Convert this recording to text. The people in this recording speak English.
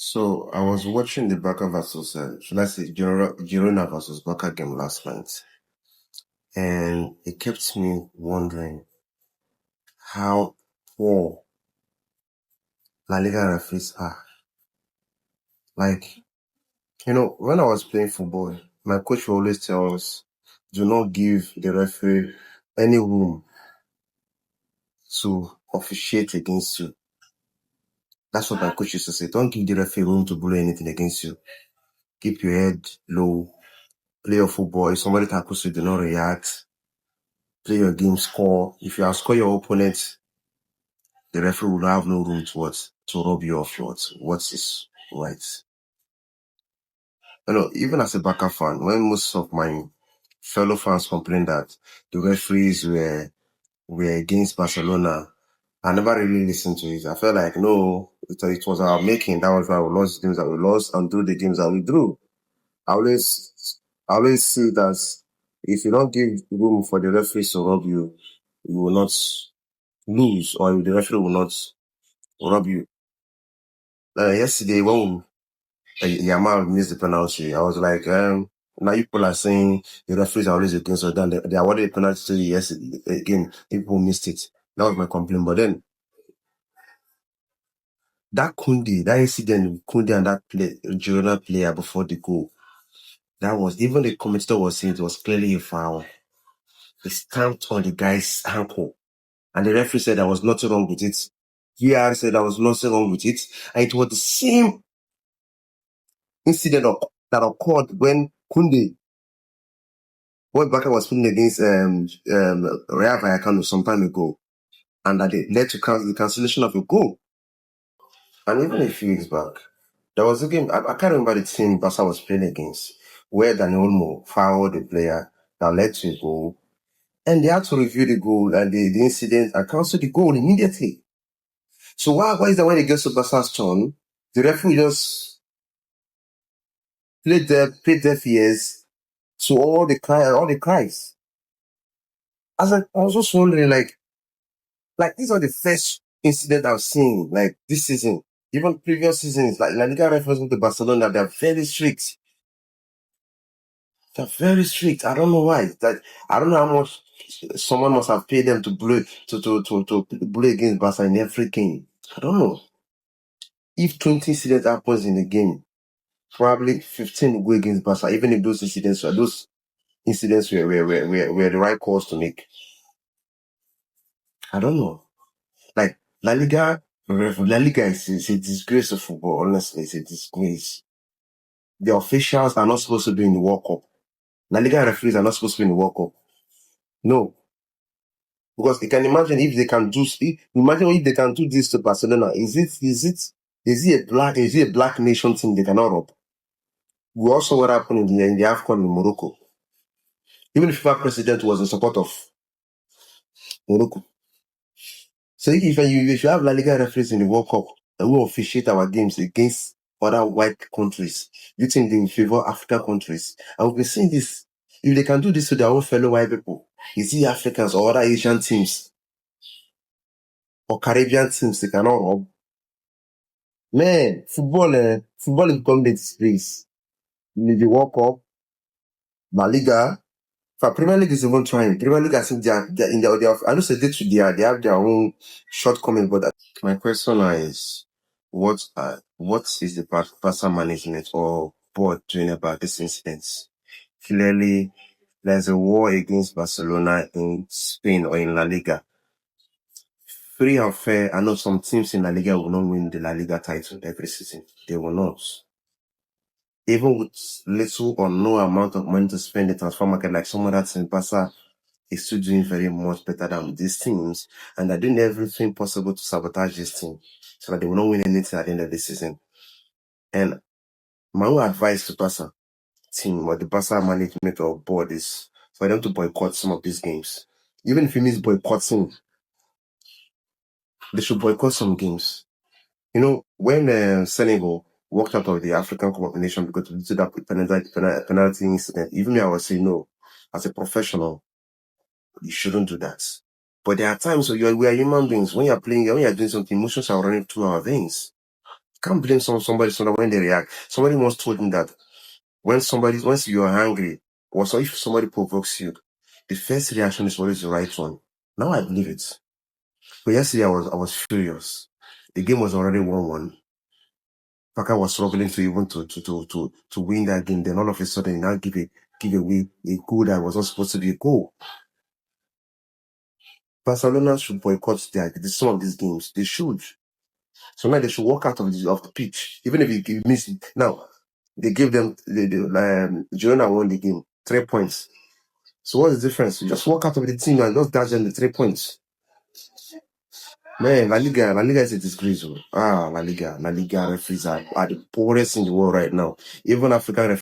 So I was watching the Barca versus, should I say, Girona versus Barca game last night, and it kept me wondering how poor La Liga referees are. Like, when I was playing football, my coach would always tell us, do not give the referee any room to officiate against you. That's what my coach used to say. Don't give the referee room to blow anything against you. Keep your head low. Play your football. If somebody tackles you, do not react. Play your game, score. If you outscore your opponent, the referee will have no room to rob you of what is right. Even as a Barca fan, when most of my fellow fans complain that the referees were against Barcelona, I never really listened to it. I felt like, no, it was our making. That was why we lost the games that we lost and drew the games that we drew. I always see that if you don't give room for the referees to rob you, you will not lose, or the referee will not rob you. Yesterday, when Yamal missed the penalty, I was like, now people are saying the referees are always against us. Then they awarded a penalty to yesterday. Again, people missed it. That was my complaint. But then, that incident with Kunde and that Girona player before the goal, even the commentator was saying it was clearly a foul. He stamped on the guy's ankle. And the referee said there was nothing wrong with it. VR said there was nothing wrong with it. And it was the same incident that occurred when Barca was playing against Real Vallecano some time ago. And that it led to the cancellation of a goal. And even a few weeks back, there was a game, I can't remember the team Barca was playing against, where Daniel Olmo fouled the player that led to a goal. And they had to review the goal and the incident and cancel the goal immediately. So why is that when it gets to Barca's turn, the referee just played deaf ears to all the cries? I was just wondering, like these are the first incident I've seen, like this season. Even previous seasons, like La Liga referees to Barcelona, they're very strict. They're very strict. I don't know why. I don't know how much someone must have paid them to blow against Barca in every game. I don't know. If 20 incidents happens in a game, probably 15 will go against Barca, even if those incidents were the right calls to make. I don't know. Like La Liga is a disgrace of football. Honestly, it's a disgrace. The officials are not supposed to be in the World Cup. La Liga referees are not supposed to be in the World Cup. No. Because you can imagine if they can do this to Barcelona, is it a black nation thing they cannot rob? We also what happened in the AFCON in Morocco. Even if FIFA president was in support of Morocco. So if you have La Liga referees in the World Cup and we officiate our games against other white countries, you think they will favor African countries? And we've been seeing this. If they can do this to their own fellow white people, is it Africans or other Asian teams or Caribbean teams they cannot rob? Man, football is becoming a disgrace. The World Cup, La Liga. For Premier League is even trying. Premier League, I think they are I know they have their own shortcomings, but my question is, what is the Barca management or board doing about this incident? Clearly, there's a war against Barcelona in Spain or in La Liga. Free and fair, I know some teams in La Liga will not win the La Liga title every season. They will not. Even with little or no amount of money to spend in the transfer market, like some other teams, Barca is still doing very much better than these teams, and they're doing everything possible to sabotage this team so that they will not win anything at the end of the season. And my own advice to Barca team or the Barca management or board is for them to boycott some of these games. Even if it means boycotting, they should boycott some games. When Senegal walked out of the African Cup of Nations because of that penalty incident, even me, I was saying, no, as a professional, you shouldn't do that. But there are times we are human beings. When you're doing something, emotions are running through our veins. Can't blame somebody so that when they react. Somebody once told me that once you are angry, or so if somebody provokes you, the first reaction is always the right one. Now I believe it. But yesterday I was furious. The game was already 1-1. Paka was struggling to even to win that game. Then all of a sudden, he now give away a goal that was not supposed to be a goal. Barcelona should boycott some of these games. They should. So now they should walk out of the pitch, even if you miss it. Now they gave them Girona won the game 3 points. So what's the difference? You just walk out of the team and just dash them the 3 points. Man, La Liga is a disgrace. La Liga referees are the poorest in the world right now. Even African referees